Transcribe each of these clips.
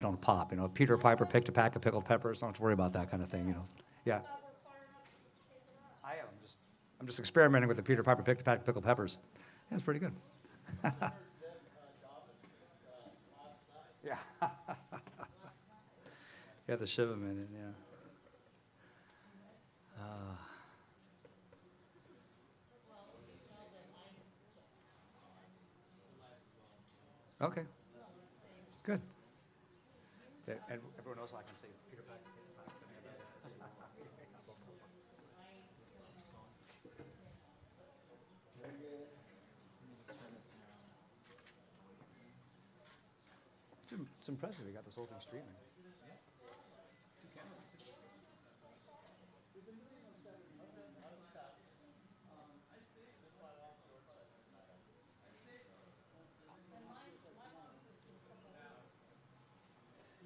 don't pop. Peter Piper picked a pack of pickled peppers. Don't have to worry about that kind of thing. Yeah. I am. I'm just experimenting with the Peter Piper picked a pack of pickled peppers. Yeah, it's pretty good. Yeah. Yeah, the shiva minute. Yeah. Okay. Good. And everyone knows I can say Peter Piper. It's impressive. We got this whole thing streaming.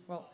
Well,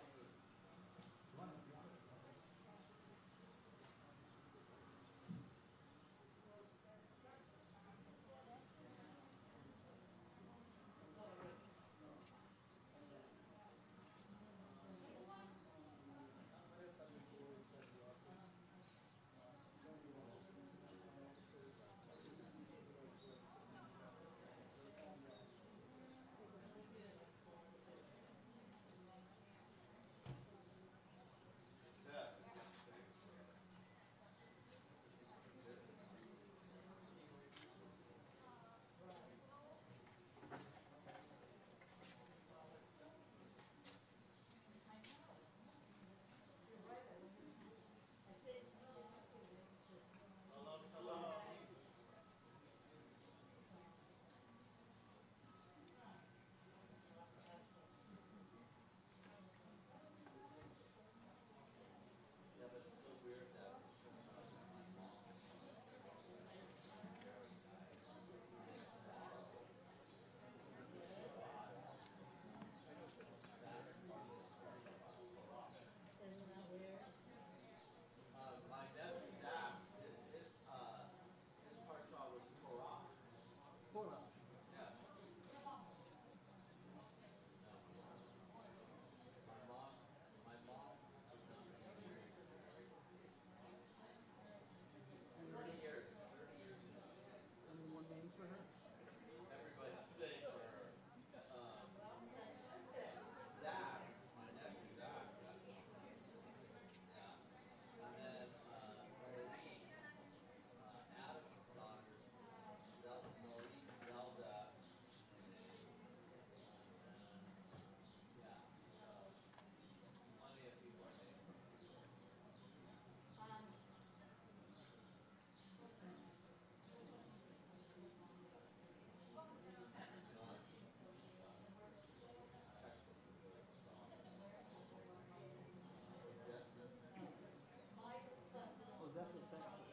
Odessa, Texas.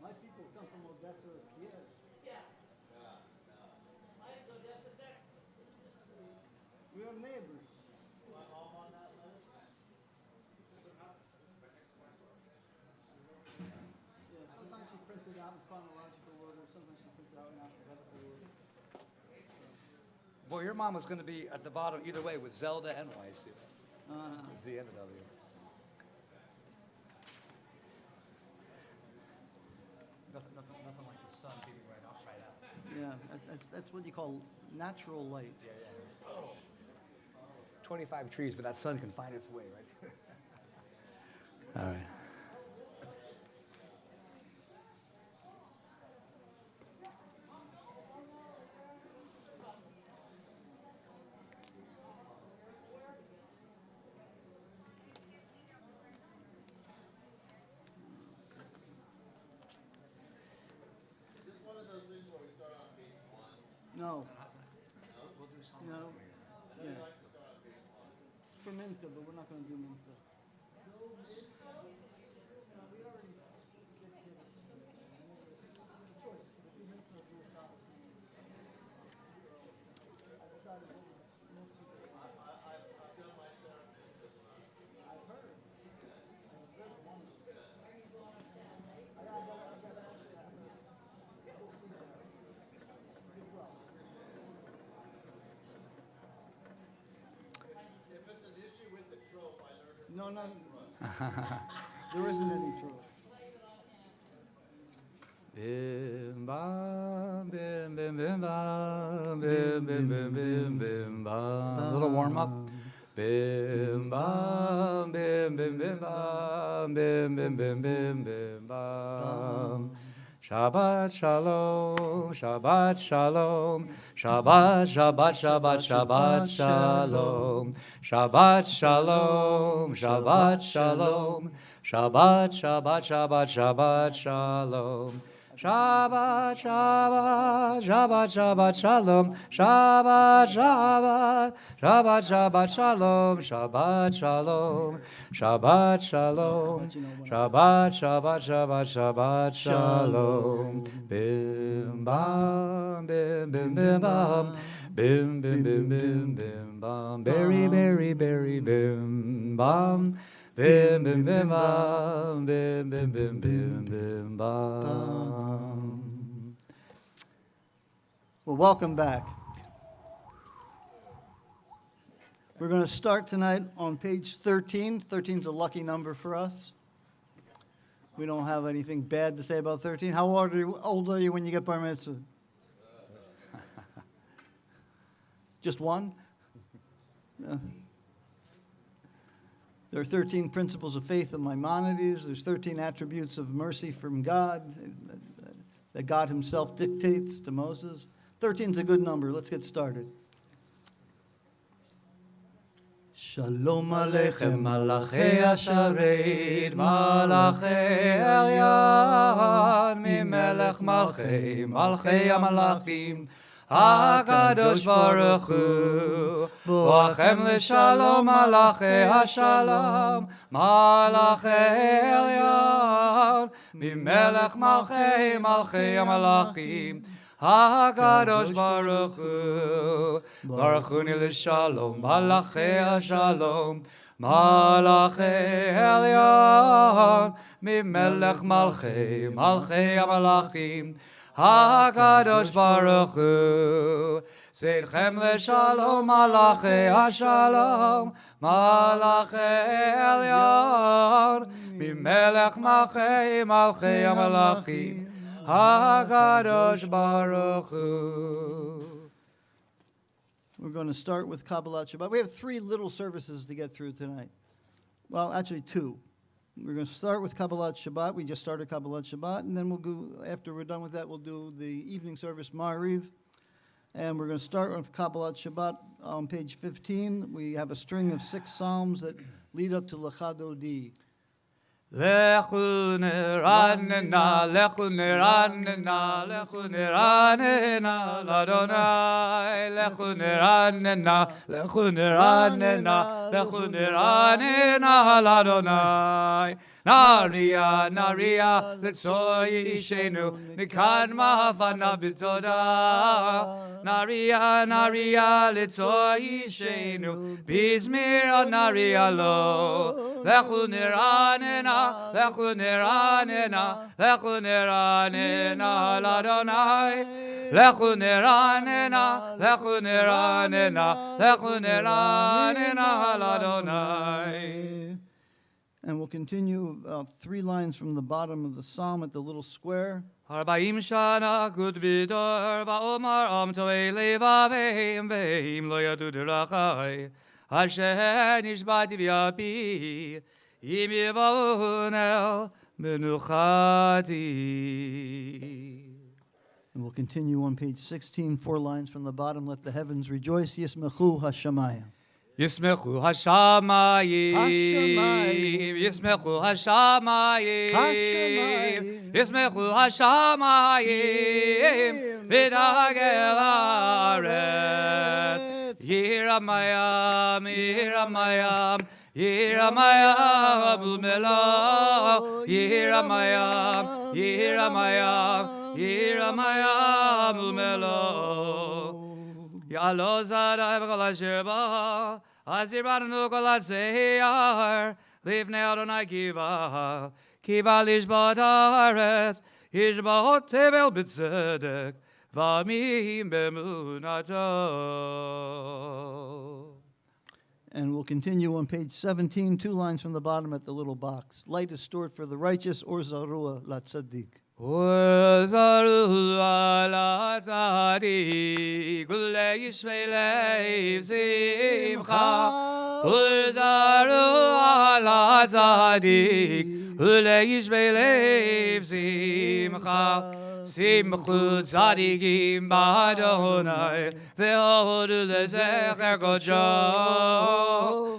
My people come from Odessa, Kiev. We are neighbors. Yeah, sometimes she prints it out in chronological order, sometimes she prints it out in alphabetical order. well, your mom was going to be at the bottom either way with Zelda and YC. Z and the W. Nothing like the sun beating right out. Yeah, that's what you call natural light. Yeah, yeah. Oh. 25 trees, but that sun can find its way, right? All right. No, We'll do some. no, yeah. For Minka, but we're not going to do Minka. No, no. There isn't any truth. Bim bam, bim bim bim bam, bim bim bim bim bim bam. A little warm up. Bim bam, bim bim bim bam, bim bim bim bim bim bam. Shabbat shalom, Shabbat shalom, Shabbat Shabbat Shabbat Shabbat shalom, Shabbat shalom, Shabbat shalom, Shabbat Shabbat Shabbat Shabbat shalom. Shabbat, Shabbat, Shabbat, Shabbat, Shalom, Shabbat, Shabbat, Shabbat, Shabbat, Shalom, Shabbat, Shalom, Shabbat, Shalom, Shabbat, Shabbat, Shabbat, Shabbat, Shalom, Bim, bam, bim, bim, bim, bam, bim, bim, bim, bim, bim, bam, berry, berry, berry, bim, bam. Bim bim bim bam, bim bim bim bim bim bam. Well, welcome back. We're going to start tonight on page 13. 13 is a lucky number for us. We don't have anything bad to say about 13. How old are you when you get bar mitzvah? Just one? No. There are 13 principles of faith of Maimonides. There's 13 attributes of mercy from God that God himself dictates to Moses. 13 is a good number. Let's get started. Shalom Aleichem, Malachei Asharet, Malachei Elyon, Mimelech Malchei, Malchei Amalachim, HaKadosh Baruch Hu, Boachem L'Shalom, Malachei HaShalom, Malachei Elyon, Mimelech Malchei, Malchei Amalachim, HaKadosh Baruch Hu, Baruch Hu L'Shalom, Malachei HaShalom, Malachei Elyon, Mimelech Malchei, Malchei Amalachim, HaKadosh Baruch Hu, Seidchem L'Shalom, Malachei HaShalom, Malachei Elyon, Mimelech Malchei, Malchei Amalachim, HaKadosh Baruch Hu. We're going to start with Kabbalat Shabbat. We have 3 little services to get through tonight. Well, actually 2. We're going to start with Kabbalat Shabbat. We just started Kabbalat Shabbat, and then we'll go, after we're done with that, we'll do the evening service, Ma'ariv. And we're going to start with Kabbalat Shabbat on page 15. We have a string of 6 psalms that lead up to Lecha Dodi. Lechu neranena, lechu neranena, lechu neranena, l'Adonai. Lechu neranena, lechu neranena, lechu neranena, l'Adonai. Naria, Naria, Letzor Yishenu, Nikadma Havana B'toda. Naria, Naria, Letzor Yishenu, Bizmir Naria Lo. Lechu neranena, lechu neranena, lechu neranena, l'Adonai. Lechu neranena, lechu neranena, lechu neranena, l'Adonai. And we'll continue 3 lines from the bottom of the psalm at the little square. Arba'im shana gud vidor va'omar am to'ei levaveim ve'im lo yadu derachai asher nishbati v'yapi im yivavun el menuchati. And we'll continue on page 16, 4 lines from the bottom. Let the heavens rejoice. Yismechu hashamayim. Yismechu hashamayim, Yismechu hashamayim, Yismechu hashamayim, V'dagel haaretz. Yiramayam, Yiramayam, Yiramayam ulmelo, Yiramayam, Yiramayam, Yiramayam ulmelo. Ya'alo zadai v'kol asher ba, asir baranu kol atzeyar, livnei Adonai kiva, kiva lishbot haaretz, yishbot tevel b'tzedek, v'amim b'emunato. And we'll continue on page 17, 2 lines from the bottom at the little box. Light is stored for the righteous, or zarua la tzaddik. וזרוע לצדיק ולשפי לב שמחה וזרוע לצדיק ולשפי לב שמחה שמחו צדיקים באדוני והודו לזכר קודשו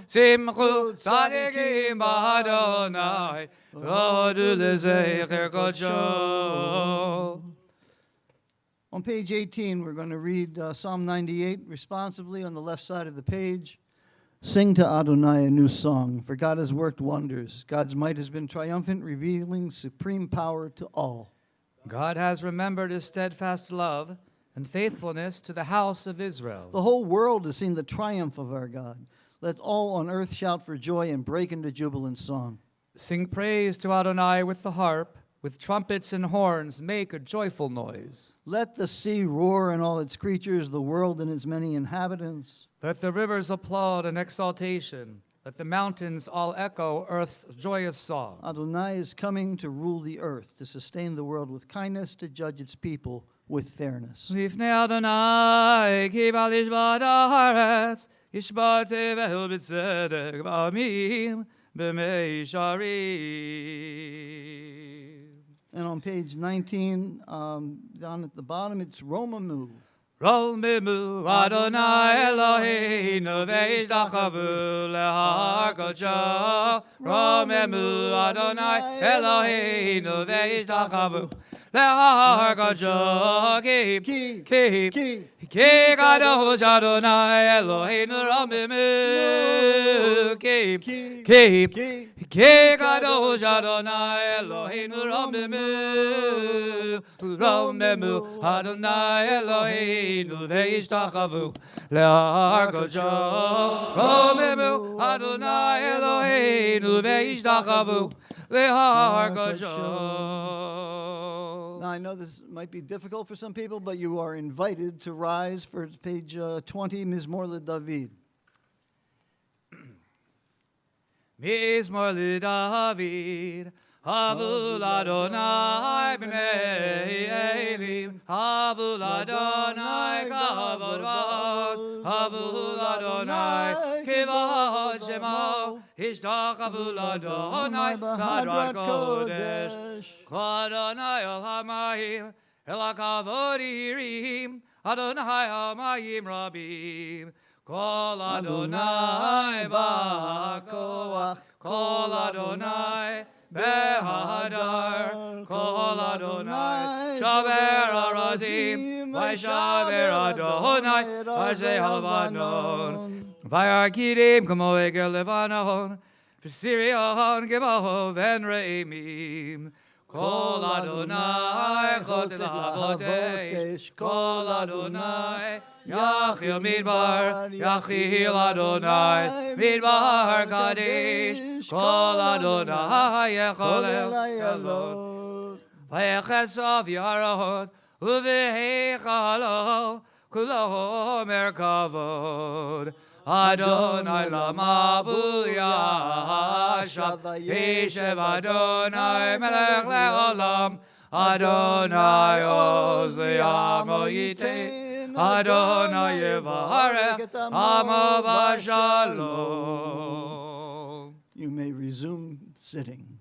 שמחו צדיקים באדוני On page 18, we're going to read Psalm 98 responsively on the left side of the page. Sing to Adonai a new song, for God has worked wonders. God's might has been triumphant, revealing supreme power to all. God has remembered his steadfast love and faithfulness to the house of Israel. The whole world has seen the triumph of our God. Let all on earth shout for joy and break into jubilant song. Sing praise to Adonai with the harp, with trumpets and horns, make a joyful noise. Let the sea roar and all its creatures, the world and its many inhabitants. Let the rivers applaud in exaltation. Let the mountains all echo earth's joyous song. Adonai is coming to rule the earth, to sustain the world with kindness, to judge its people with fairness. Lifnei Adonai ki bal yishbat haaretz, yishbat tevel b'tzedek b'amim. And on page 19, down at the bottom, it's Romamu. Romamu Adonai Eloheinu ve'ishtachavu lehar kodsho. Romamu Adonai Eloheinu ve'ishtachavu lehar kodsho. Ki kadosh Adonai Eloheinu romamu. Ki kadosh Adonai Eloheinu romamu. Romamu Adonai Eloheinu ve'ishtachavu lehar kodsho. Romamu Adonai Eloheinu ve'ishtachavu lehar kodsho. Now, I know this might be difficult for some people, but you are invited to rise for page 20, Mizmor LeDavid. Mizmor LeDavid, Havul Adonai b'nei Elim, Havul Adonai kavod v'oz, Havul Adonai kivod shemo, Ishtachavu Adonai b'hadrat kodesh, Adonai el hamayim, el hakavod yirim, Adonai hamayim rabim, Kol Adonai ba'koach, Kol Adonai Behadar, Kol Adonai Shaver Arazim, Vaishaver Adonai Arzei Halvanon, Vayarkidim Kamo Eger Levanon, V'Sirion Gemo Ven Reimim, Kol Adonai Chotel HaChotesh, Kol Adonai Yachil Midbar, Yachil Adonai, Midbar Kadesh, Kol Adonai Yecholel Elot, Vayechesav Yarot, Uvehechalo, Kulo Merkavod, Adonai Lamabu Yashav, Yeshev Adonai Melech Leolam, Adonai Oz Le'amo Yitain, Adonai Yevarech Amo V'Shalom. You may resume sitting.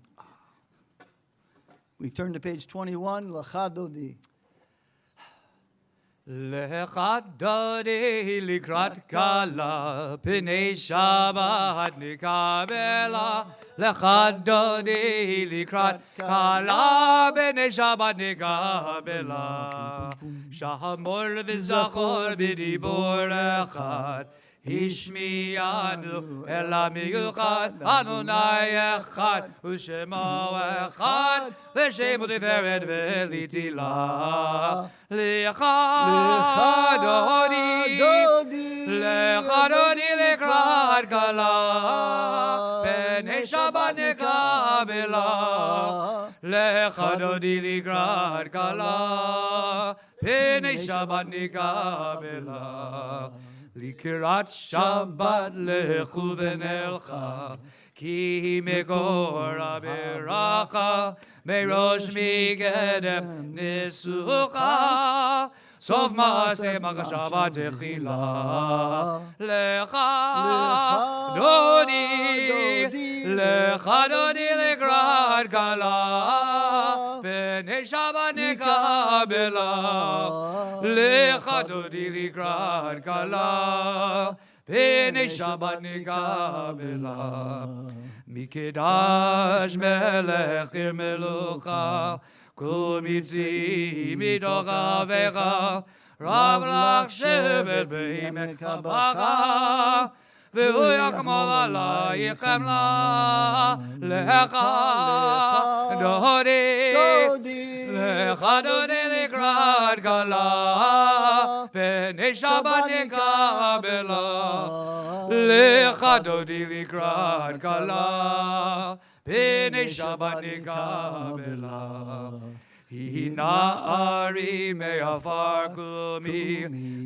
We turn to page 21, L'chadodi. L'chadodi likrat kala, P'nei Shabbat nikabela. L'chadodi likrat kala, P'nei Shabbat nikabela. Shahamor v'zachor b'dibor echad, Ishmiyanu ela miyuchad, Adonai echad, U'shemo echad, L'shemo tiferet v'litila. L'chadodi likrat kala, P'nei Shabbat nikabela. L'chadodi likrat kala, P'nei Shabbat nikabela. לקראת שבת לכו ונלכה, כי מקור הברכה, מראש מקדם ניסוחה, סוף מעשה מחשבה תחילה. לך דודי, לך דודי לקראת כלה, פני שבת נקבלה. לך דודי לקראת כלה, פני שבת נקבלה. מקדש מלך עיר מלוכה, כל מצי מתוך אביך, רב לך שבט בעמק הבכה, והוא יחמול עלייך חמלה. לך דודי, לך דודי לקראת כלה, פני שבת נקבלה. לך דודי לקראת כלה, פני שבת נקבלה. היא נערי מעפר קומי,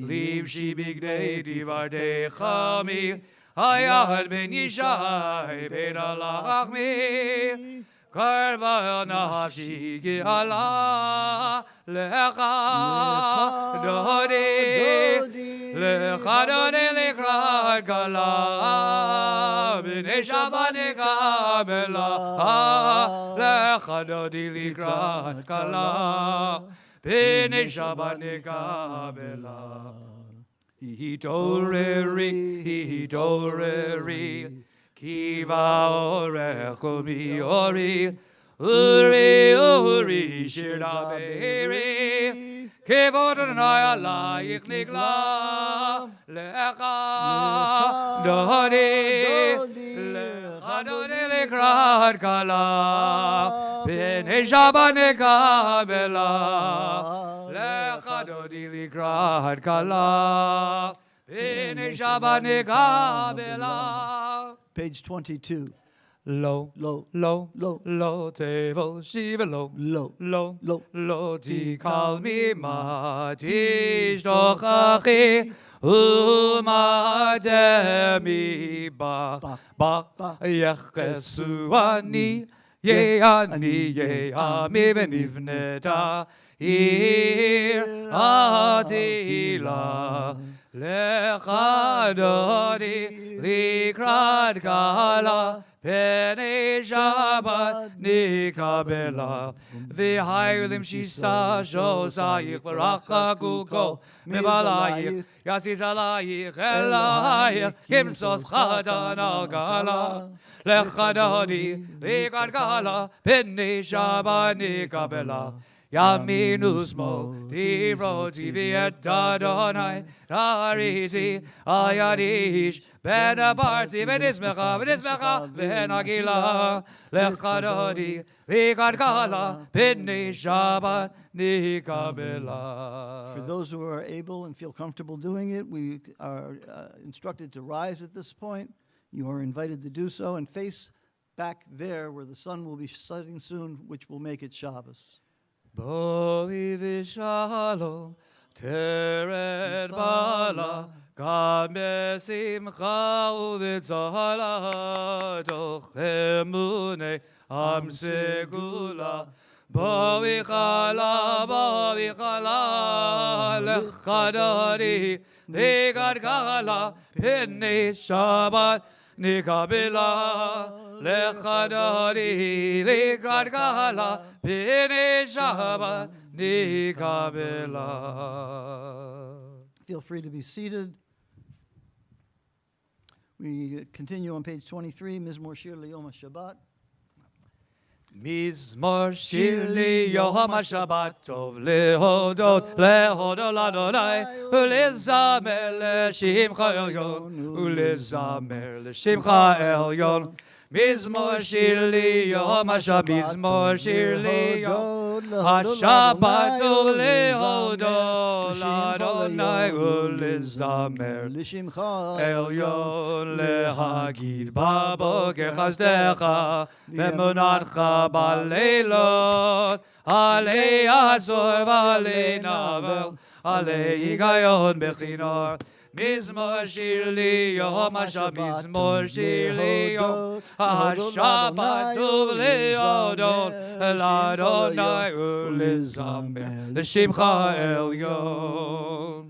לבשי בגדי דברתי חמי, היד בן ישי בן הלחמי, קרבה נפשי גאלה. לך דודי, לך דודי לקראת כלה, פני שבת נקבלה. לך דודי לקראת כלה, פני שבת נקבלה. התעוררי, התעוררי, כי באורך כל מאורי, אורי אורי שיר דברי, כבוד אדוני עלייך נגלה. לך דודי, לך דודי לקראת כלה, פני שבת נקבלה. לך דודי לקראת כלה, פני שבת נקבלה. Page 22. Lo, Lo, lo, lo, lo, tevel, shiva, lo, lo, lo, lo, lo, tikal mi ma, tishtoch achi, umademi ba, ba, yechesu ani, ye ami venivneta, ir atila. Lecha dodi likrat kala, pnei Shabbat nikabela. V'haylim shisa shosayich v'racha kulko mivalayich yasis alayich elayich kimsos chatan al kala. Lecha dodi likrat kala, pnei Shabbat nikabela. Yaminus mo divroti viet Adonai Darisi ayadish ben aparti venismecha venagila lecha dodi likad kala pnei Shabbat nikabela. For those who are able and feel comfortable doing it, we are instructed to rise at this point. You are invited to do so and face back there where the sun will be setting soon, which will make it Shabbos. Boi v'shalom teret bala, gam besimcha u'v'tzala, toch emunei am segula. Boi chala, lecha dodi likad kala, pnei Shabbat nikabela. Lecha dodi likad kala, pnei Shabbat nikabela. Feel free to be seated. We continue on page 23, Mizmor Shir Liyom HaShabbat. Mizmor shir liyom HaShabbat tov lehodot l'Adonai ulezamer l'shimcha elyon ulezamer l'shimcha elyon. Mizmor shir liyom HaShabbat, Mizmor shir liyom HaShabbat tov lehodot l'Adonai ulezamer L'shimcha elyon lehagid baboker chasdecha v'emunatcha baleilot alei azor v'alei navel alei higayon bechinor Mizmor shir li Yom Hashem, Mizmor shir li Yom Hashabbat tov le'odot l'Adonai u'lizamer l'shimcha elyon.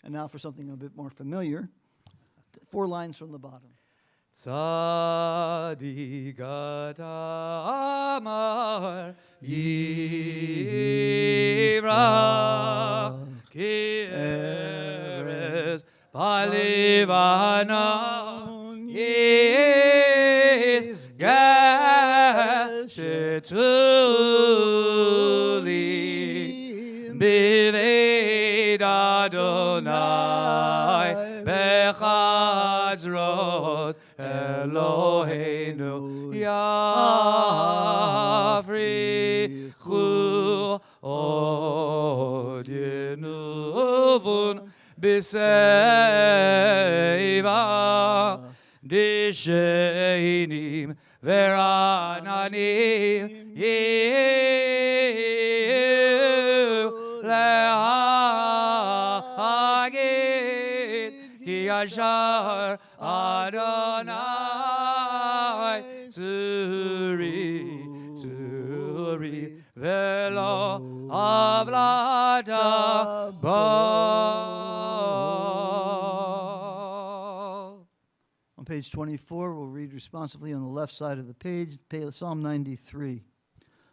And now for something a bit more familiar, 4 lines from the bottom. Tzadik ata amar yivrach ki eretz ba'levanon yisgashetuli b'veit Adonai b'chazrot Eloheinu yafrichu od yenuvun b'seiva d'sheinim v'rananim yiyu lehagid ki yashar Adonai Tzuri velo avlata ba. On page 24, we'll read responsively on the left side of the page, Psalm 93.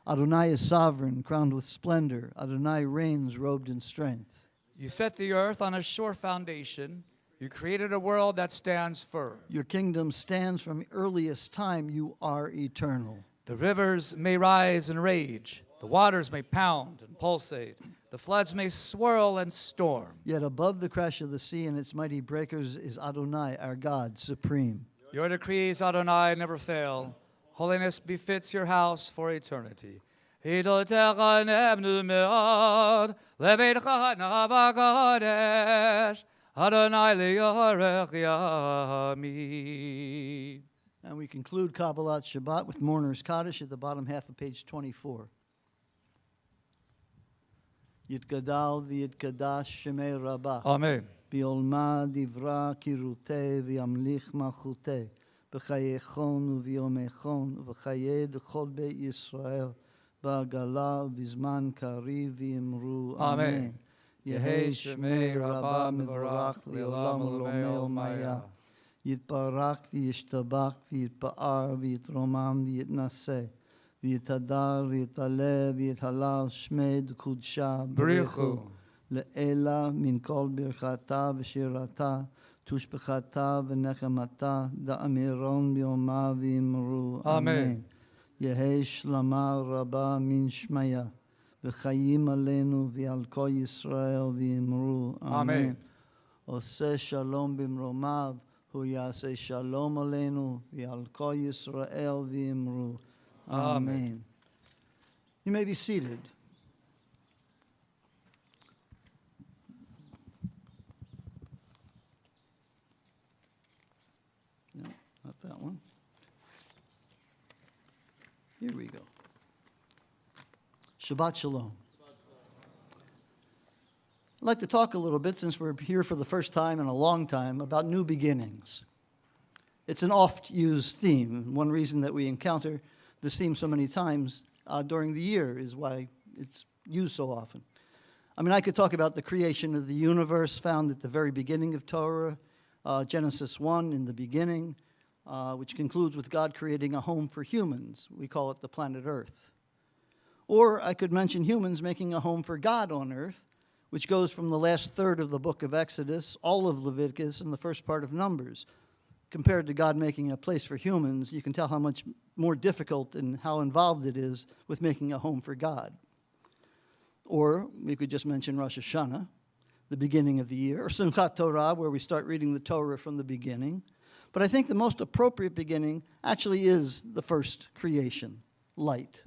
Adonai is sovereign, crowned with splendor. Adonai reigns, robed in strength. You set the earth on a sure foundation. You created a world that stands firm. Your kingdom stands from earliest time. You are eternal. The rivers may rise and rage. The waters may pound and pulsate. The floods may swirl and storm. Yet above the crash of the sea and its mighty breakers is Adonai, our God, supreme. Your decrees, Adonai, never fail. Holiness befits your house for eternity. Hidotecha nebnu me'od, leveitcha navagodesh. Adonai liyorech yamid. And we conclude Kabbalat Shabbat with Mourner's Kaddish at the bottom half of page 24. Yitgadal v'yitkadash shemei Rabbah. Amen. Biolma divra kiruteh v'yamlich malchuteh. B'chayechon u'v'yomechon v'chayeh d'chol beit Yisrael. Ba'agala v'zman kariv v'yimru. Amen. Yehei shemei Rabbah mevorach le'olam u'lomei u'maya. Yitbarach v'yishtabach v'yitpa'ar v'yitromam v'yitnaseh. V'yitadar v'yitaleh v'yithalal shmei d'kudsha B'richu. Le'ela min kol birchata v'shirata tushbechata v'nechemata da'amiron b'yoma v'yimru. Amen. Yehei shlama rabba min shmaya v'chayim aleinu v'al kol Yisrael v'yimru. Amen. Oseh shalom b'mromav hu yaseh shalom aleinu v'al kol Yisrael v'yimru. Amen. You may be seated. No, not that one. Here we go. Shabbat Shalom. I'd like to talk a little bit, since we're here for the first time in a long time, about new beginnings. It's an oft-used theme. One reason that we encounter this theme so many times during the year is why it's used so often. I mean, I could talk about the creation of the universe found at the very beginning of Torah, Genesis 1 in the beginning, which concludes with God creating a home for humans. We call it the planet Earth. Or I could mention humans making a home for God on earth, which goes from the last third of the book of Exodus, all of Leviticus, and the first part of Numbers. Compared to God making a place for humans, you can tell how much more difficult and how involved it is with making a home for God. Or we could just mention Rosh Hashanah, the beginning of the year, or Simchat Torah, where we start reading the Torah from the beginning. But I think the most appropriate beginning actually is the first creation, light.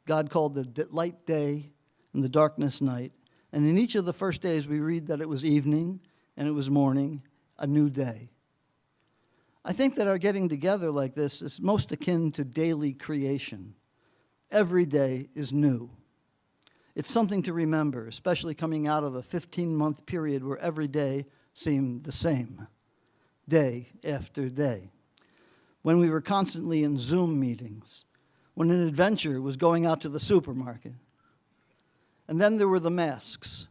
God called the light day and the darkness night. And in each of the first days, we read that it was evening and it was morning, a new day. I think that our getting together like this is most akin to daily creation. Every day is new. It's something to remember, especially coming out of a 15-month period where every day seemed the same, day after day. When we were constantly in Zoom meetings, when an adventure was going out to the supermarket. And then there were the masks.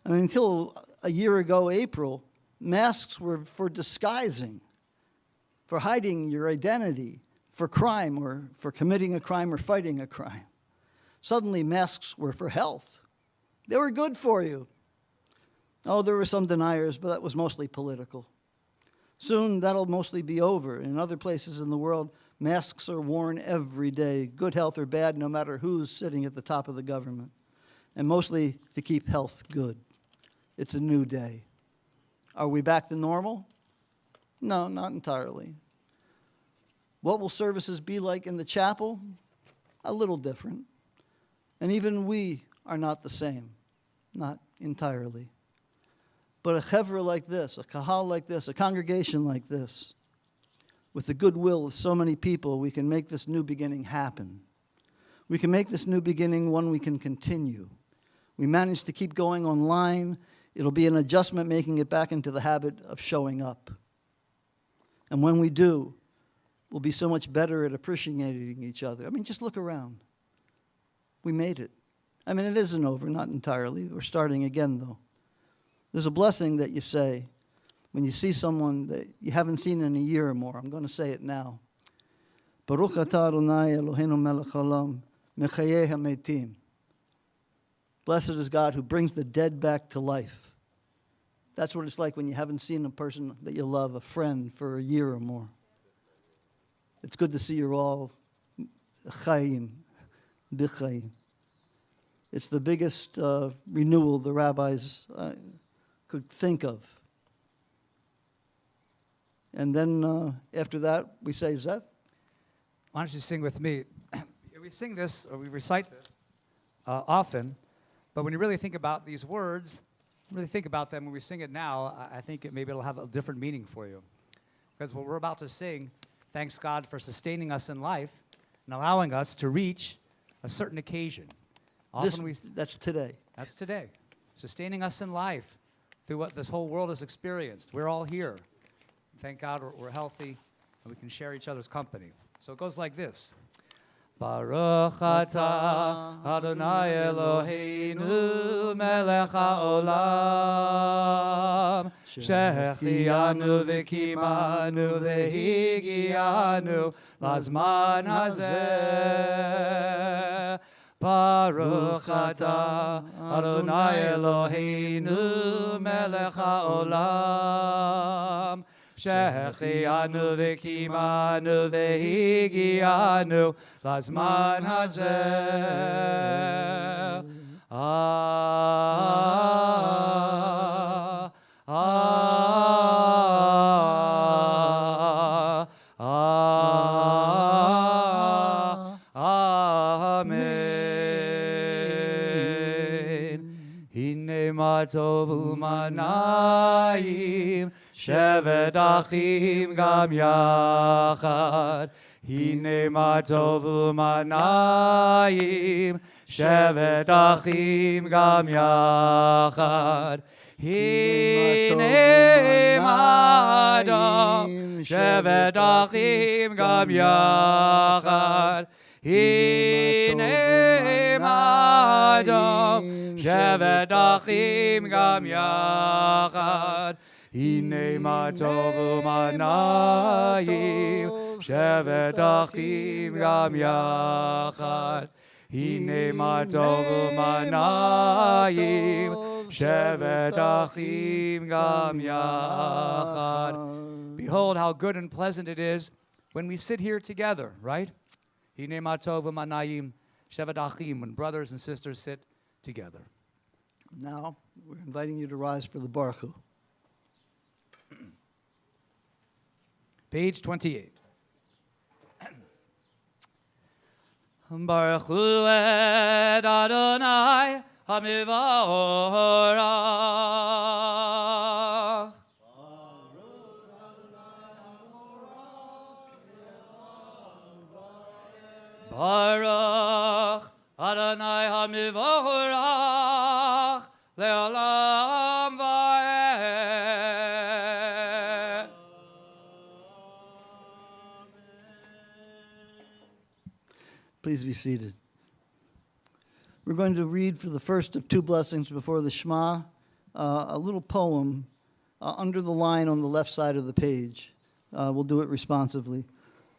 I mean, until a year ago, April, masks were for disguising, for hiding your identity, for crime or for committing a crime or fighting a crime. Suddenly, masks were for health. They were good for you. Oh, there were some deniers, but that was mostly political. Soon, that'll mostly be over. In other places in the world, masks are worn every day, good health or bad, no matter who's sitting at the top of the government, and mostly to keep health good. It's a new day. Are we back to normal? No, not entirely. What will services be like in the chapel? A little different. And even we are not the same, not entirely. But a chevra like this, a kahal like this, a congregation like this, with the goodwill of so many people, we can make this new beginning happen. We can make this new beginning one we can continue. We manage to keep going online. It'll be an adjustment making it back into the habit of showing up. And when we do, we'll be so much better at appreciating each other. I mean, just look around. We made it. I mean, it isn't over, not entirely. We're starting again, though. There's a blessing that you say when you see someone that you haven't seen in a year or more. I'm going to say it now. Baruch atah Adonai Eloheinu melech haolam mechayeh hametim. Blessed is God who brings the dead back to life. That's what it's like when you haven't seen a person that you love, a friend, for a year or more. It's good to see you're all chayim, b'chayim. It's the biggest renewal the rabbis could think of. And then after that, we say Zev. Why don't you sing with me? We sing this, or we recite this often, but when you really think about these words, really think about them when we sing it now, I think maybe it'll have a different meaning for you. Because what we're about to sing, thanks God for sustaining us in life and allowing us to reach a certain occasion. That's today. That's today. Sustaining us in life through what this whole world has experienced. We're all here. Thank God we're healthy and we can share each other's company. So it goes like this. Baruch atah Adonai Eloheinu melech haolam shechianu v'kimanu v'higianu lazman hazeh. Baruch atah Adonai Eloheinu melech haolam shechianu v'kimanu v'higianu lazman hazeh. Amen. Hine ma tov u'manayim shevet achim gam yachad. Hine ma tov u'manayim shevet achim gam yachad. Hine ma tov shevet achim gam yachad. Hine ma tov shevet achim gam yachad. Hine ma tov u'manayim shevet achim gam yachad. Hine ma tov u'manayim shevet achim gam yachad. Behold how good and pleasant it is when we sit here together, right? Hine ma tov u'manayim shevet achim, when brothers and sisters sit together. Now, we're inviting you to rise for the Baruch Hu. Page 28. Baruch Hu et Adonai HaMivorach. Baruch Adonai HaMivorach le'olam va'ed. Please be seated. We're going to read for the first of two blessings before the Shema, a little poem under the line on the left side of the page. We'll do it responsively.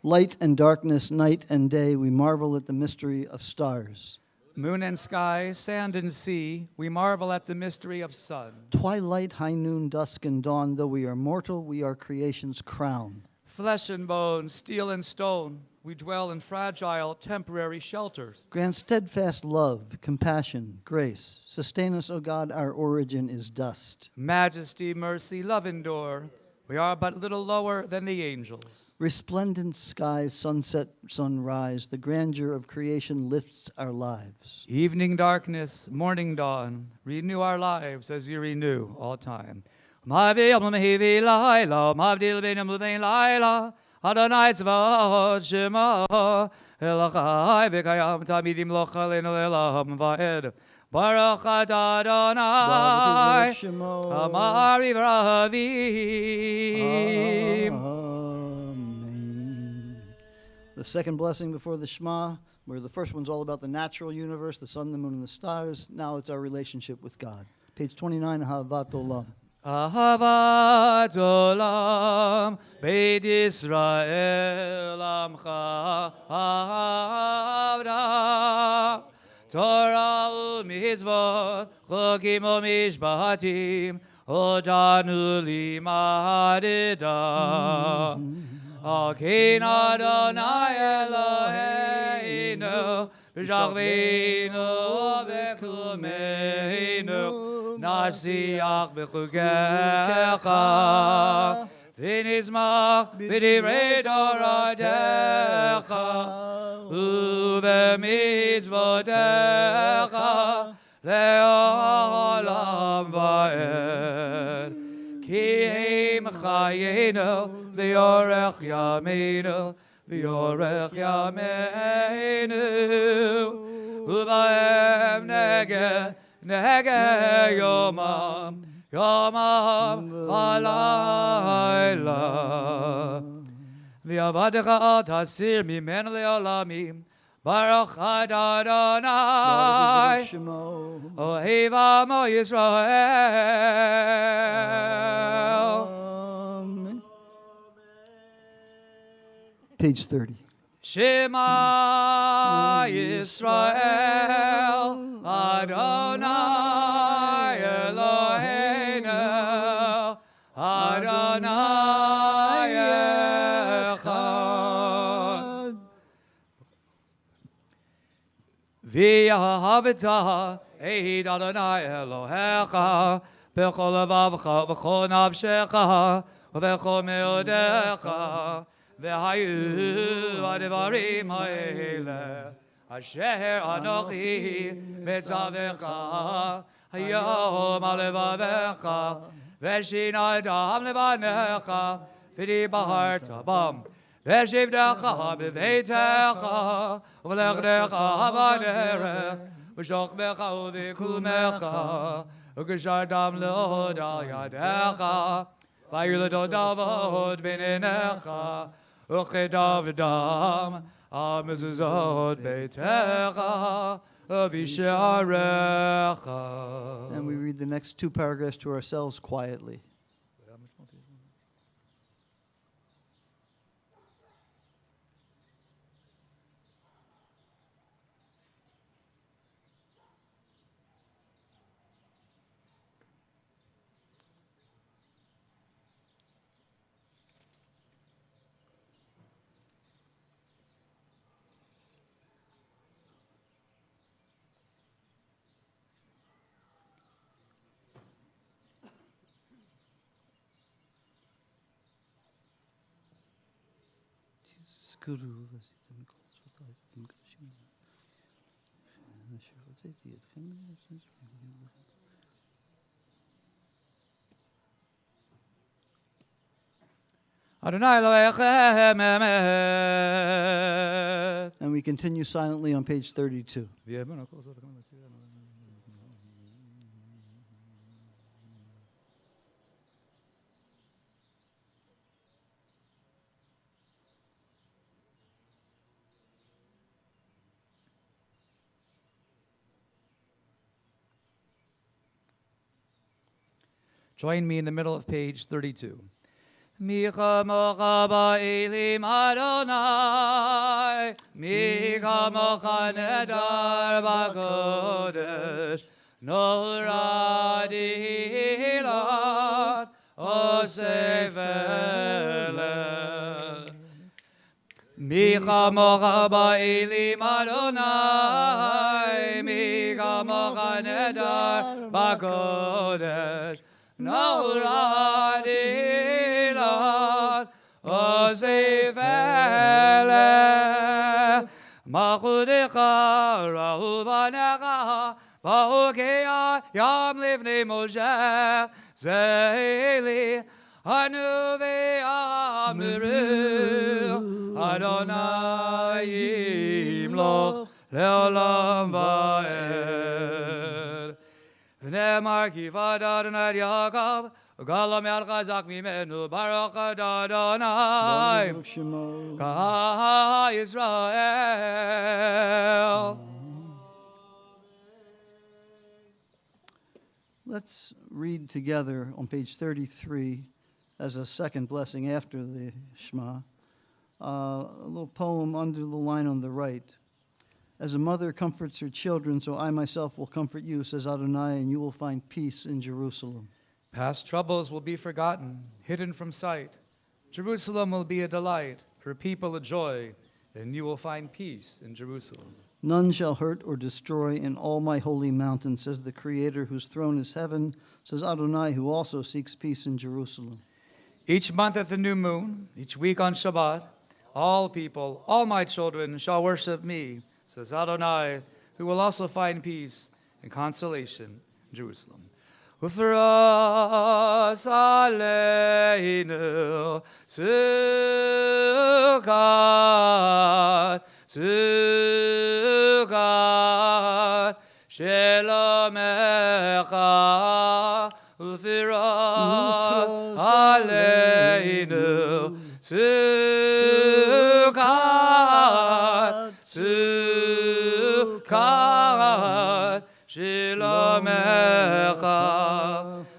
Light and darkness, night and day, we marvel at the mystery of stars. Moon and sky, sand and sea, we marvel at the mystery of sun. Twilight, high noon, dusk, and dawn, though we are mortal, we are creation's crown. Flesh and bone, steel and stone, we dwell in fragile, temporary shelters. Grant steadfast love, compassion, grace. Sustain us, O God, our origin is dust. Majesty, mercy, love endure. We are but little lower than the angels. Resplendent skies, sunset, sunrise, the grandeur of creation lifts our lives. Evening darkness, morning dawn, renew our lives as you renew all time. Adonai tzvaot shema elachai v'kayam tamidim lo chalenu le'olam va'ed. Baruch atah Adonai amari v'ravim. Amen. The second blessing before the Shema, where the first one's all about the natural universe, the sun, the moon, and the stars. Now it's our relationship with God. Page 29, Ahavat Olam. Ahavat olam, Beit Yisrael amcha ahavda. Torah u'mitzvot, chokim u'mishpatim, odanu limadida. Al kein Adonai Eloheinu, v'shachveinu v'kumeinu, nasiach b'chukecha, v'nizmach b'divrei Toratecha, u'v'mitzvotecha, le'olam va'ed. Ki heim chayenu, v'yorech yameinu, v'yorech yameinu, u'va'em negeh yomam, yomam halayla. V'yavadecha al tasir mimenu le'olamim, Baruch Adonai, Ohev Amo Yisrael. Amen. Page 30. Shema Yisrael, Adonai Eloheinu, Adonai Echad. V'yahavitah Eid Adonai Elohecha, b'chol levavcha v'chol nafshecha, v'chol meodecha, v'hayu advarim ha'ele, asher anochi mitzavecha, hayom alevavecha, v'shina dam levanecha, v'dibarta bam. V'shivdecha b'veitecha, v'lechtecha b'derech, v'shokmecha u'v'kulmecha, v'geshardam le'od al yadecha, v'yuledo davod b'ninecha, u'chedav al mezuzot beitecha, v'sharecha. And we read the next two paragraphs to ourselves quietly. Adonai Elohechem emet. And we continue silently on page 32. Join me in the middle of page 32. Mi chamocha ba'elim Adonai, mi chamocha nedar b'kodesh, nora dilat osef eleh. Mi chamocha ba'elim Adonai, mi chamocha nedar b'kodesh, nora dilat osef eleh. Machudecha rahul vanecha ba'okeya yam livnei Moshe zeili anu ve'amiru Adonai yimloch le'olam va'ed. V'nemar kivad Adonai Yaakov Galam yad chazak mimenu baruch Adonai Ka Yisrael. Let's read together on page 33 as a second blessing after the Shema, a little poem under the line on the right. As a mother comforts her children, so I myself will comfort you, says Adonai, and you will find peace in Jerusalem. Past troubles will be forgotten, hidden from sight. Jerusalem will be a delight, her people a joy, and you will find peace in Jerusalem. None shall hurt or destroy in all my holy mountain, says the Creator whose throne is heaven, says Adonai, who also seeks peace in Jerusalem. Each month at the new moon, each week on Shabbat, all people, all my children shall worship me, says Adonai, who will also find peace and consolation in Jerusalem. Ufras aleinu sukkot, sukkot, shelamecha. Ufras aleinu sukkot, sukkot, shelamecha.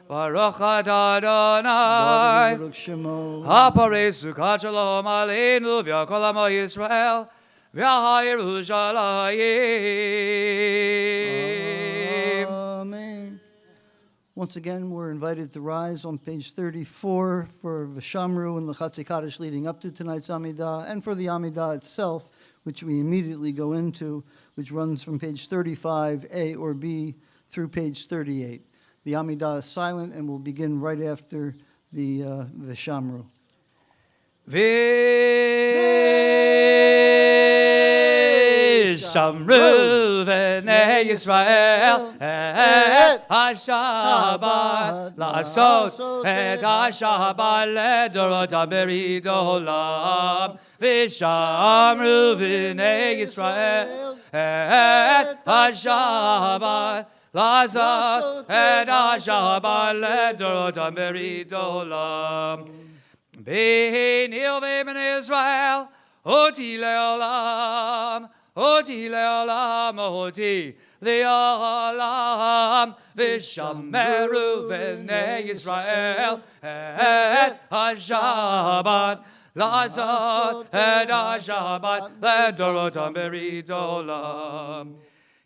Baruch Adonai, Haparei Sukkot Shalom Aleinu v'Yakol Amo Yisrael v'Yerushalayim. Amen. Once again, we're invited to rise on page 34 for V'Shamru and the Chatzi Kaddish leading up to tonight's Amidah, and for the Amidah itself, which we immediately go into, which runs from page 35, A or B, through page 38. The Amidah is silent and will begin right after the V'Shamru. V'Shamru v'nei Yisrael et ha-Shabbat la'asot et ha-Shabbat ledorotam berid olam. V'Shamru v'nei Yisrael et ha-Shabbat Lazar et ha-Shabbat ledorotam berid olam. B'nei v'bnei Israel oti le'olam, oti le'olam, oti le'olam. V'shameru v'nei Israel et ha-Shabbat Lazar et ha-Shabbat ledorotam berid olam.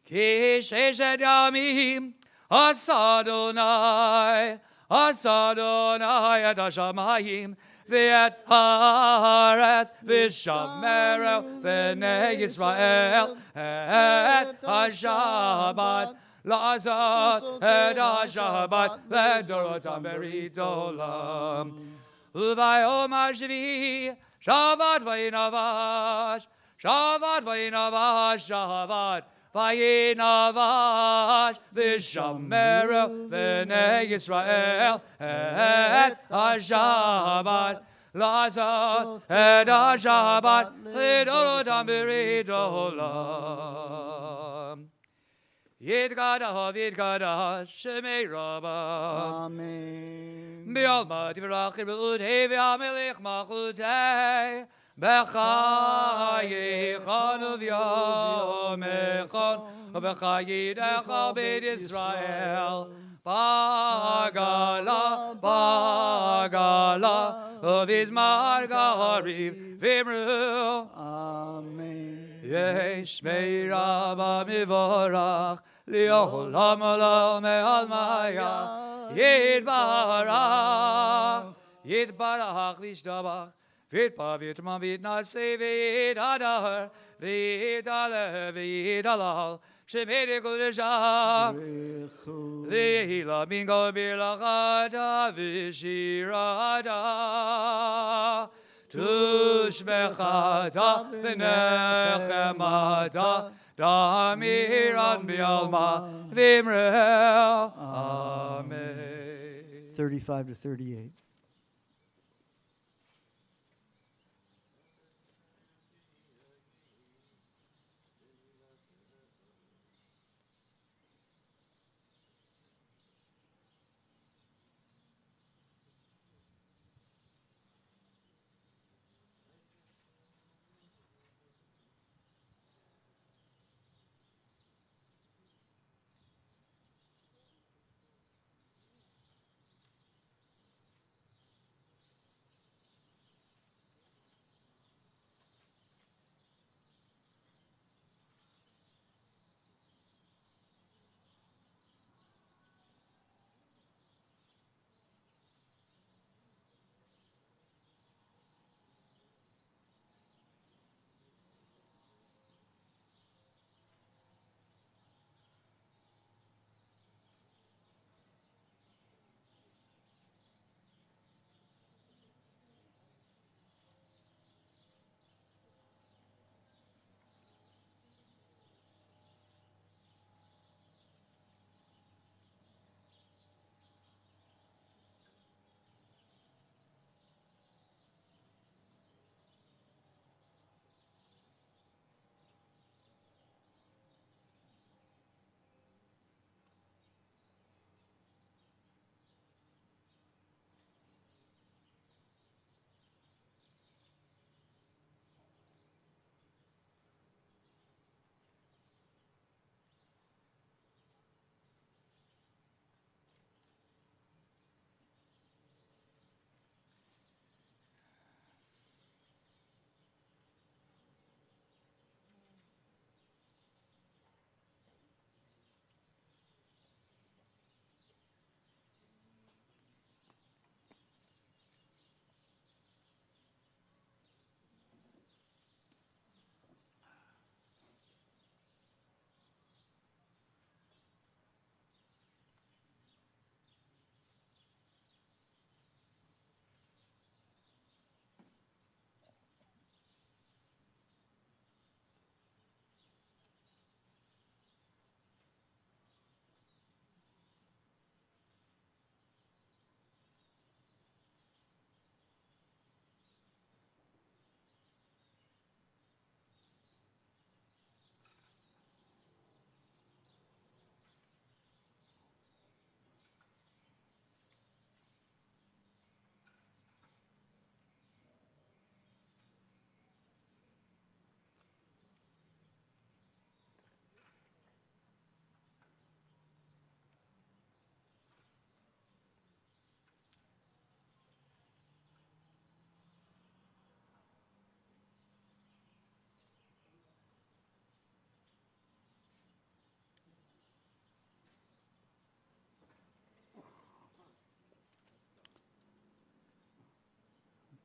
Ki sheshet yamim asadonai, asadonai et hashamayim v'et haaretz v'shameru v'nei Yisrael et ha-Shabbat Lazar et ha-Shabbat ledorotam berid olam. Uvayom hashvi shavat v'yinavash, shavat v'yinavash, shavat v'yinavash v'shameru v'nei Yisrael et ha-Shabbat Lazar et ha-Shabbat ledorotam berid olam. Yidgadav, Yidgadav, Shemei Rabbah. Amen. B'yalma tivrachim v'udhei v'amelech machlutei b'chayichon uv'yomechon v'chayidecha b'et Yisrael Bagala, Bagala, Vizmar Gariv, Vimru. Amen. Yesh Meiraba Mivorach, Liolam Olam Almaya, Yidbarach, Yidbarach Vishtabach, Vitpa Vitma Vitnase Vidadar, Vidale Vidalal, Shemedikul Vishah, Vihila Bingo Bilachada Vishirada. Tushbechata v'nechemata damiran bialma v'imrel. Amen. 35 to 38.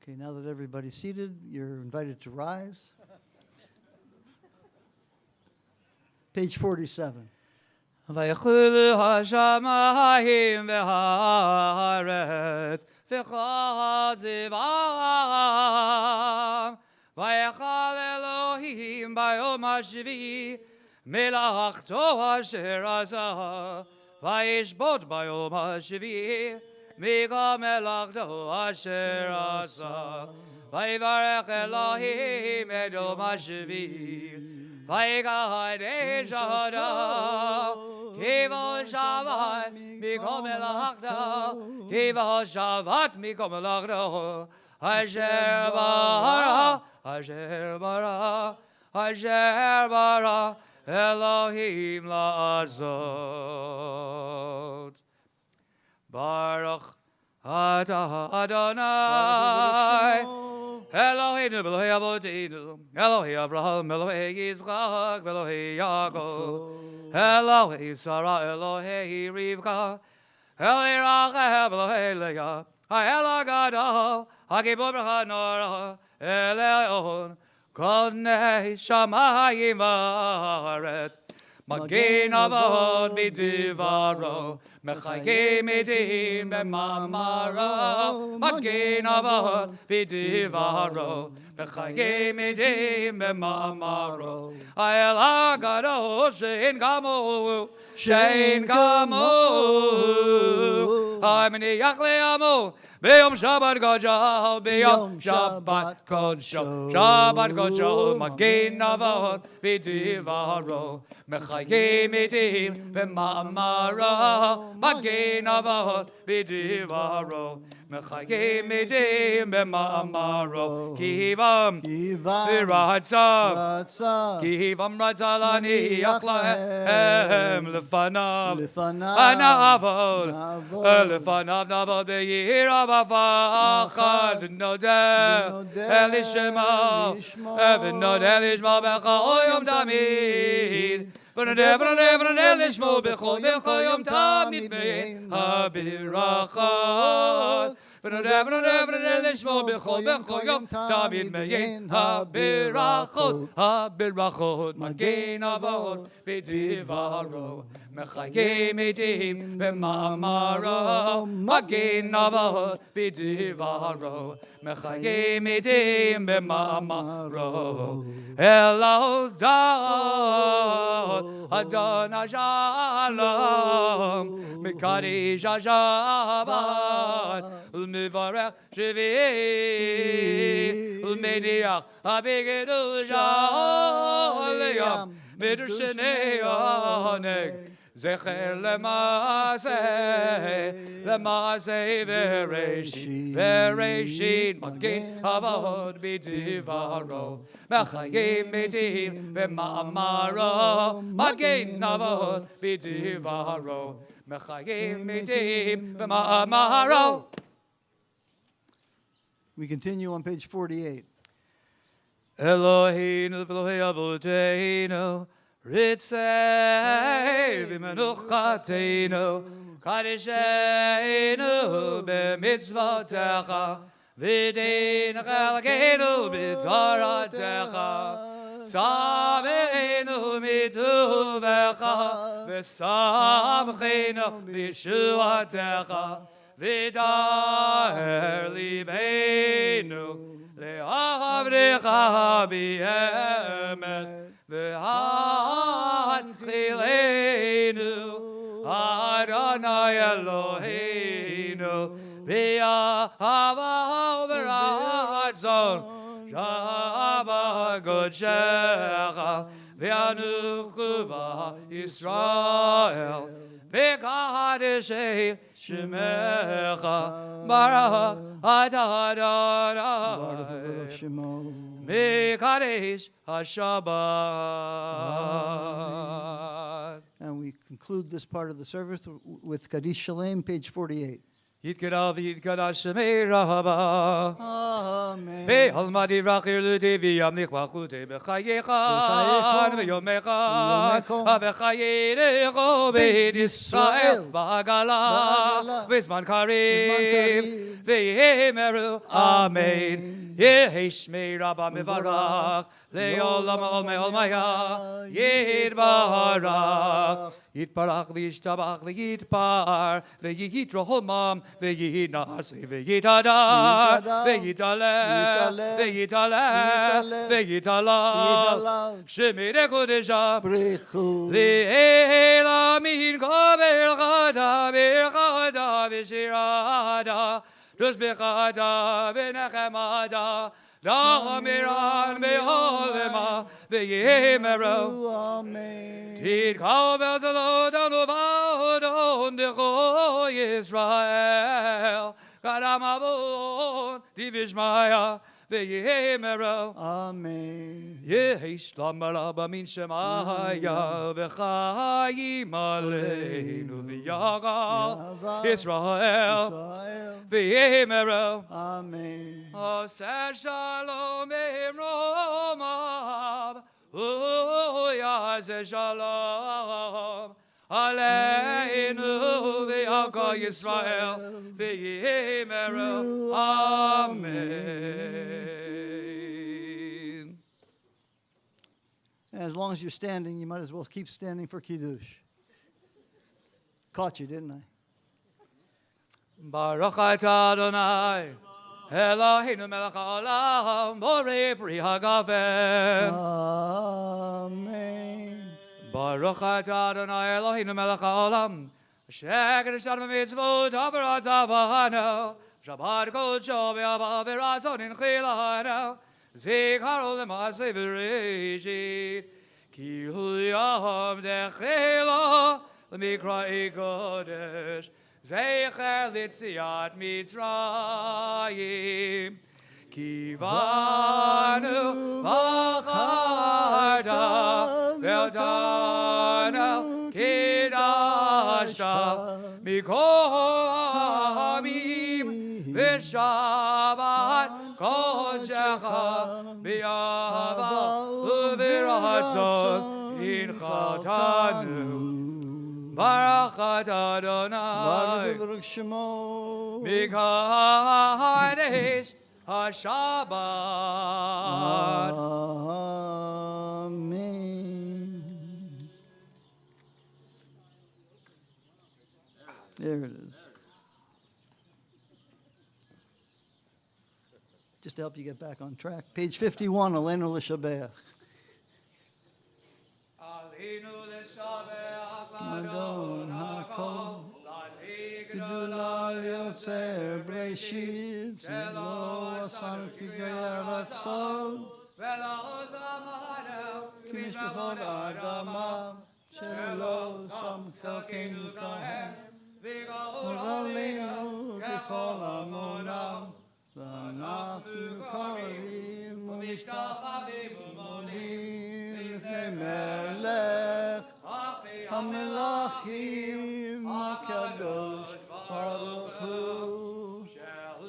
Okay, now that everybody's seated, you're invited to rise. Page 47. ויכלו השמיים והארץ וחזבם ויכל אלוהים ביום השביעי מלאכתו אשר עשה וישבות ביום השביעי מכל מלאכתו אשר עשה ויברך אלוהים את יום השביעי ויגדש אותו כיבו שבת מכל מלאכתו כיבו שבת מכל מלאכתו אשר ברא אשר ברא אשר ברא אלוהים לעשות. Baruch Atah Adonai. Eloheinu v'Elohei Avoteinu, Elohei Avraham, Elohei Yitzchak, Elohei Yaakov, Elohei Sarah, Elohei Rivka, Elohei Rachel, Elohei Leah, Ha'el Gadol, Ha'gibor v'Hanora, Eleon, Konei Shamayim v'Haaretz, Magin Avod b'Divaro, Mechayim edim b'mamaro, Magin Avod b'Divaro, Mechayim edim b'mamaro. Ha'el Gadol she'en kamohu, she'en kamohu. Ha'meniach le'amo, B'yom Shabbat Kodsho, B'yom Shabbat Kodsho, Shabbat Kodsho, Magin Avod b'Divaro, Mechayim edim b'mamaro, Magin Avod b'Divaro, Mechayim edim b'mamaro. Kivam v'ratzah, Kivam ratzah laniach lahem lefanav, Anavod, lefanav navod b'yirav avachad v'nodeh elishma, v'nodeh elishma b'chol yom tamid, v'nodeh elishma b'chol yom tamid me'en ha'birachot, v'nodeh elishma b'chol yom tamid me'en ha'birachot, Magin Avod b'Divaro, Mechayim edim b'mamaro, Magin Avod b'Divaro, Mechayim edim b'mamaro. Elodad Adonai Shalom, Mekadesh HaShabbat, U'mevarech Shvi, U'meniach HaBegedusha Leyam, Midrashenei Oneg, Zecher L'maaseh V'Reishit, Magin Avod b'Divaro, Mechayim edim b'mamaro, Magin Avod b'Divaro, Mechayim edim b'mamaro. We continue on page 48. Eloheinu v'Elohei Avoteinu, Ritzei v'menuchateinu, Kadesheinu b'mitzvotecha, V'dein chalkeinu b'toratecha, Sameinu mituvecha, V'samcheinu b'yeshuatecha, V'daher libeinu, Le'avrecha b'emet, V'hanchilenu, Adonai Eloheinu, V'yahava v'ratzon, Shabbat Kodshecha, V'yanuchuva Yisrael, V'kadeshei Shemecha, Baruch Atah Adonai, Mekadesh HaShabbat. And we conclude this part of the service with Kaddish Shalem, page 48. Yitkadav Yitkadash Shemei Rahaba. Amen. Be'almadi Rachir Ludevi Yamlich Bachute B'chayechan V'yomechan V'chayerecho B'ed Yisrael Ba'agala V'zman Karev V'yemeru Amen. Yehi Shmei Rabba Mevarach Le'olam Olmei Olmaya Yitbarach Yitbarach v'yishtabach v'yitbar v'yitrahomam v'yinase v'yitadar v'yitaleh v'yitaleh v'yitalav Shemei Kodesha Le'elamin k'berchata berchata v'shirata Ruzbechata v'nechemata Da'amiran be'olema ve'yemeru Amen. Tidkal be'zalot anuvodon decho Yisrael Kadam avon divishmaya v'yimeru. Amen. Yesh lamaraba min shemaya v'chayim aleinu v'yagal Israel v'yimeru. Amen. Aseh shalom imromav uyazeh shalom aleinu v'yagal Yisrael v'yimeru. Amen. As long as you're standing, you might as well keep standing for Kiddush. Caught you, didn't I? Baruch atah Adonai, Eloheinu melech haolam, borei pri hagafen. Amen. Baruch atah Adonai, Eloheinu melech haolam, asher kedushan b'mitzvot avirat zavahanu, shabbat kodsho be'ahava v'ratzon inchilanu, zikaron l'maaseh v'reshit, ki hu yom dechelo l'mikra'i kodesh, zecher l'tziat Mitzrayim, kivanu v'charta ve'otanu kidashta mikol ha'amim v'shabbat kodshecha b'yava u'v'ratzon inchatanu. Baruch atah Adonai, Baruch Shemo. Mikadesh HaShabbat. Amen. There it is. Just to help you get back on track. Page 51, Aleinu L'Shabeach. Aleinu l'shabeach Adon HaKol. Gdula Yotzer Breshit. Zelo Asar Kigaya Ratzon. v'lo zamanu Kimishpachot Adama. Shelo Samcha Kenu Kahem. Oralenu Kechol Amonam. V'anachnu korim u'mishtachavim u'modim l'fnei melech hamelachim hakadosh baruch hu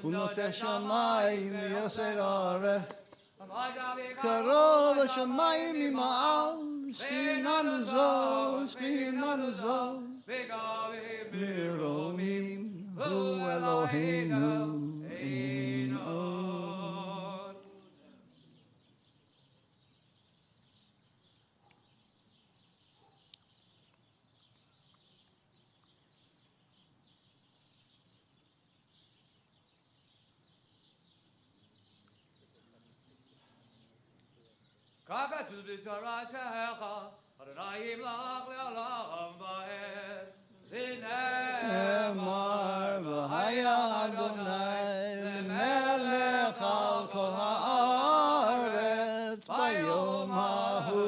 u'noteh shamayim v'yoser haaretz karov hashamayim ima'al shkinanu zo miromim hu Eloheinu. Kakatu b'toratecha, Adonai yimlach le'olam va'ed. Emar v'haya Adonai l'melech al kol haaretz bayom hahu.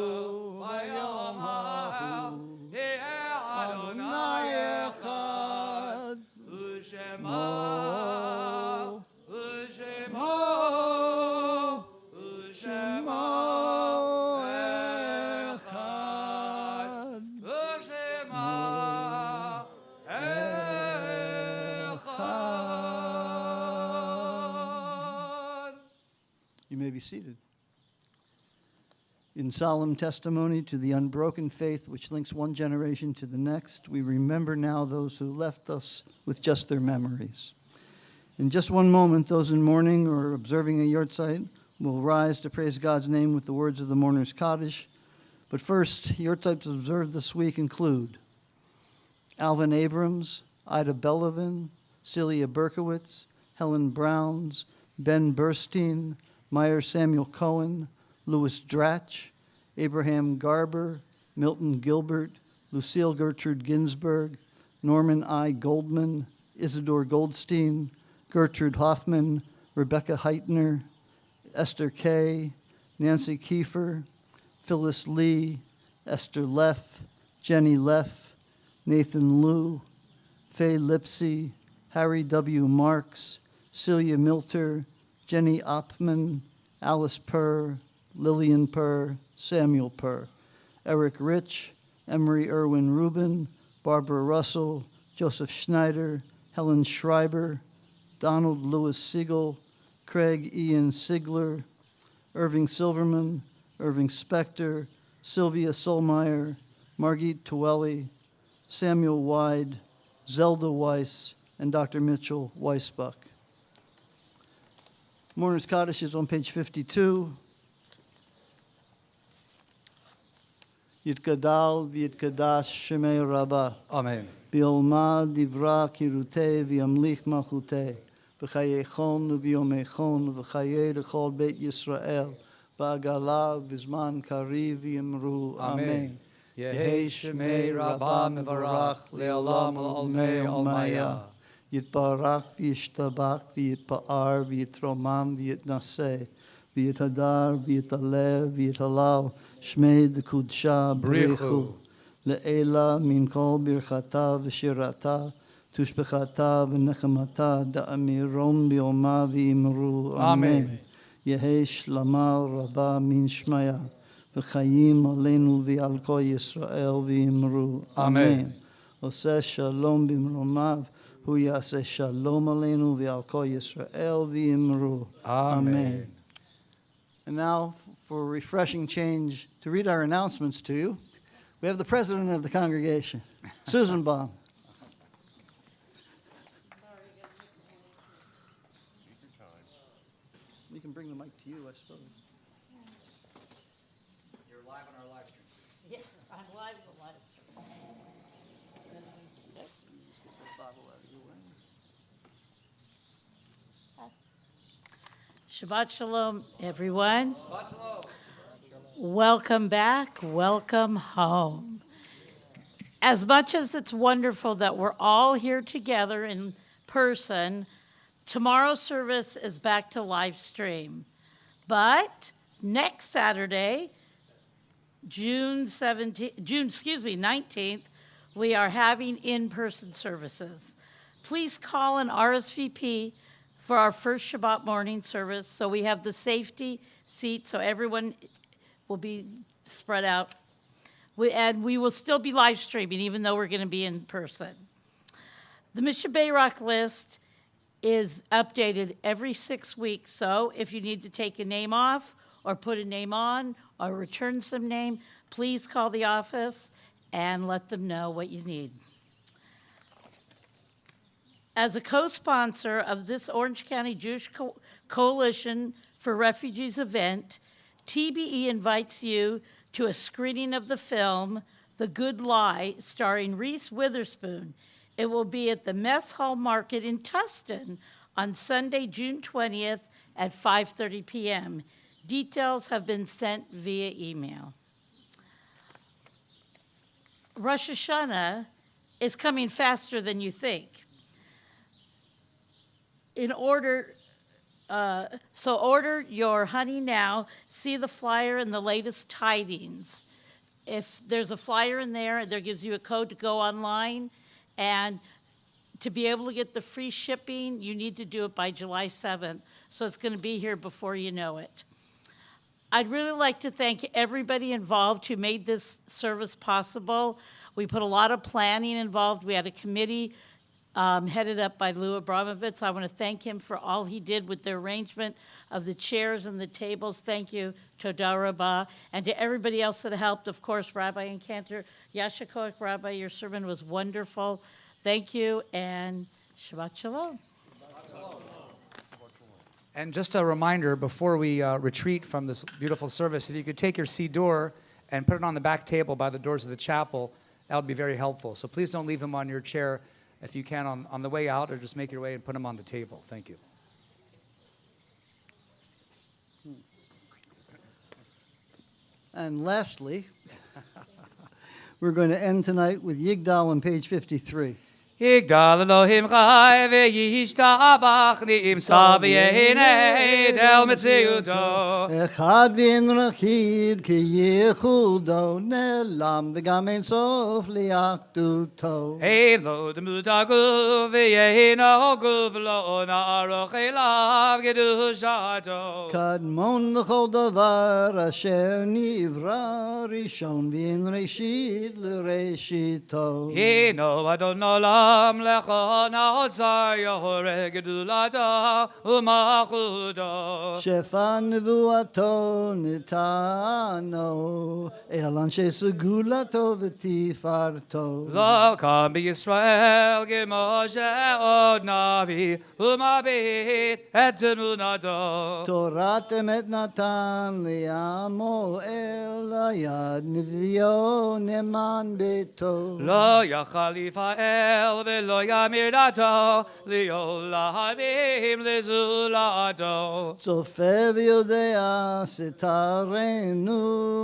Ye'eh Adonai echad U'shema U'shemo echad U'shema echad. You may be seated. In solemn testimony to the unbroken faith which links one generation to the next, we remember now those who left us with just their memories. In just one moment, those in mourning or observing a yahrzeit will rise to praise God's name with the words of the mourner's Kaddish. But first, yahrzeits observed this week include Alvin Abrams, Ida Belovin, Celia Berkowitz, Helen Browns, Ben Burstein, Meyer Samuel Cohen, Louis Dratch, Abraham Garber, Milton Gilbert, Lucille Gertrude Ginsburg, Norman I. Goldman, Isidore Goldstein, Gertrude Hoffman, Rebecca Heitner, Esther Kay, Nancy Kiefer, Phyllis Lee, Esther Leff, Jenny Leff, Nathan Liu, Faye Lipsy, Harry W. Marks, Celia Milter, Jenny Oppman, Alice Purr, Lillian Purr, Samuel Purr, Eric Rich, Emery Irwin Rubin, Barbara Russell, Joseph Schneider, Helen Schreiber, Donald Lewis Siegel, Craig Ian Sigler, Irving Silverman, Irving Spector, Sylvia Solmeyer, Margit Tueli, Samuel Wyde, Zelda Weiss, and Dr. Mitchell Weisbach. Mourner's Kaddish is on page 52. Yitgadal v'yitkadash shemei Rabbah. Amen. Biolma divra kirutei v'yamlich malchutei. V'chayechon v'yomechon v'chayei l'chol beit Yisrael. Ba'agala v'zman kariv v'yimru. Amen. Yehei shemei Rabbah mevarach le'olam olmei olmaya. Yitbarak v'yishtabak v'yitpa'ar v'yitromam v'yitnaseh. V'yitadar v'yitalev v'yitalal. Shmei d'kudsha brichu. Le'ela min kol birchata v'shirata. Tushbechata v'nechamata da'amiron bi'oma v'yimru. Amen. Yehei shlama rabba min shmaya. V'chayim aleinu v'al kol Yisrael v'yimru. Amen. Oseh shalom b'mromav. Hu yaseh shalom aleinu v'al kol Yisrael v'yimru. Amen. And now, for a refreshing change, to read our announcements to you, we have the president of the congregation, Susan Baum. You can bring the mic to you, I suppose. You're live on our live stream. Yes, I'm live on live. Shabbat Shalom, everyone. Shabbat shalom. Welcome back. Welcome home. As much as it's wonderful that we're all here together in person, tomorrow's service is back to live stream. But next Saturday, June 19th, we are having in-person services. Please call an RSVP for our first Shabbat morning service, so we have the safety seats, so everyone will be spread out. We will still be live streaming, even though we're going to be in person. The Mishnah Bayrak list is updated every 6 weeks, so if you need to take a name off or put a name on or return some name, please call the office and let them know what you need. As a co-sponsor of this Orange County Jewish Coalition for Refugees event, TBE invites you to a screening of the film, The Good Lie, starring Reese Witherspoon. It will be at the Mess Hall Market in Tustin on Sunday, June 20th at 5:30 p.m. Details have been sent via email. Rosh Hashanah is coming faster than you think. Order your honey now. See the flyer and the latest tidings. If there's a flyer in there, that gives you a code to go online. And to be able to get the free shipping, you need to do it by July 7th. So it's going to be here before you know it. I'd really like to thank everybody involved who made this service possible. We put a lot of planning involved. We had a committee headed up by Lou Abramovitz. I want to thank him for all he did with the arrangement of the chairs and the tables. Thank you, Toda Rabbah. And to everybody else that helped, of course, Rabbi and Cantor, Yasha Koach, Rabbi, your sermon was wonderful. Thank you, and Shabbat Shalom. And just a reminder, before we retreat from this beautiful service, if you could take your siddur and put it on the back table by the doors of the chapel, that would be very helpful. So please don't leave them on your chair if you can on the way out, or just make your way and put them on the table. Thank you. And lastly, we're going to end tonight with Yigdal on page 53. יגדל אלוהים חי וישתבח נמצא ויענד אל מציאותו. אחד ואין רכיד כי ייחודו נעלם וגם אין סוף לאחדותו. אין לו דמות הגוף ויהינו גוף לא נערוך אליו קדושתו. קדמון לכל דבר אשר נברא ראשון ואין ראשית לראשיתו. הינו אדון עולם לכל נעצר יהורג גדולתו ומלכותו. שפע נבואתו נתנו אל אנשי סגולתו ותפארתו. לא קם בישראל כמו שעוד נביא ומביט את תמונתו. תורת אמת נתן לעמו אל היד נביאו נאמן ביתו. לא יחליף האל ולא ימיר דתו לעולמים לזולתו. צופה ויודע סתרנו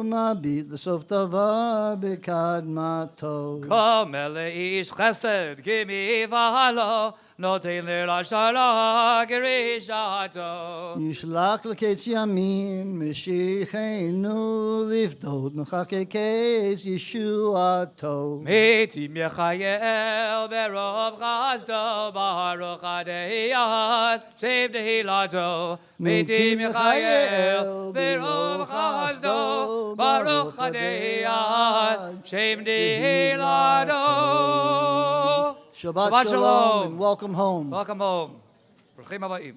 מביט לסוף דבר בקדמתו. כמו לאיש חסד כמפעלו נותן לרשעו כרשעתו. ישלח לקץ ימין משיחנו לפדות מחכה קץ ישועתו. מתים יחייל ברוב חסדו ברוך הדיין שם תהילתו. מתים יחייל ברוב חסדו ברוך הדיין שם תהילתו. Shabbat shalom and welcome home. Welcome home. ברוכים הבאים.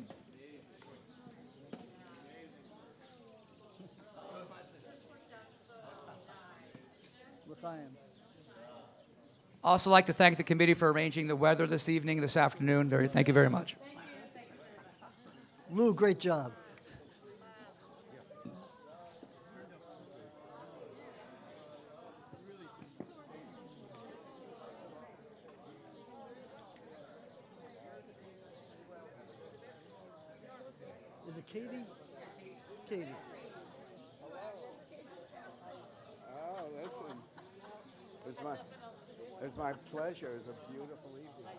Also like to thank the committee for arranging the weather this evening, this afternoon. Thank you very much. Lou, great job. Is it Katie? Katie. Oh, listen. It's my pleasure. It's a beautiful evening.